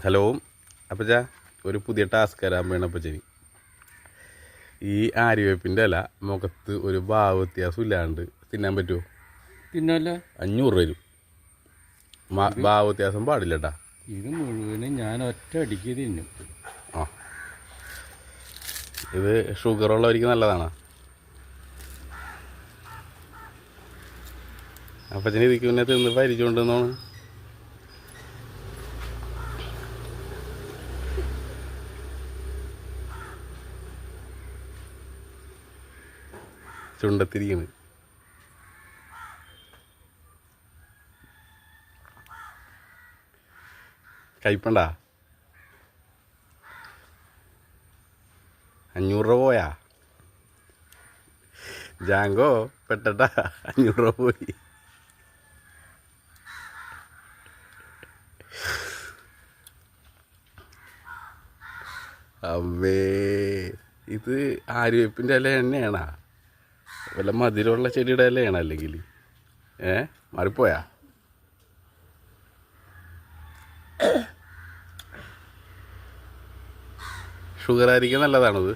Hello അപ്പച്ചാ, ഒരു പുതിയ task തരാൻ വേണം അപ്പച്ചന്. ഈ ആര്യവേപ്പിൻ്റെ ഇല മുഖത്ത് ഒരു ഭാവ വ്യത്യാസം ഇല്ലാണ്ട് തിന്നാൻ പറ്റുമോ? തിന്നല്ല. 500 തരും. ഭാവ വ്യത്യാസം പാടില്ല കേട്ടാ. ഇത് മുഴുവനും ഞാൻ ഒറ്റ അടിക്ക് തിന്നും. ആ, ഇത് ഷുഗറുള്ളവർക്ക് നല്ലതാണ്. അപ്പച്ചന് ഇതിക്ക് മുന്നേ തിന്ന് പരിചയമുണ്ടെന്നാണ്. ചുണ്ടത്തിരിക്കണ്. കയ്പണ്ട. 500 രൂപ പോയാ ജാങ്കോ പെട്ടട്ടാ. 500 രൂപ പോയി. അമ്മേ, ഇത് ആര്യവേപ്പിൻ്റെ ഇല എണ്ണയാണാ? വല്ല മധുരമുള്ള ചെടിയുടെ ഇലയാണ് അല്ലെങ്കിൽ മാറിപ്പോയാ? ഷുഗർ ആയിരിക്കും നല്ലതാണത്.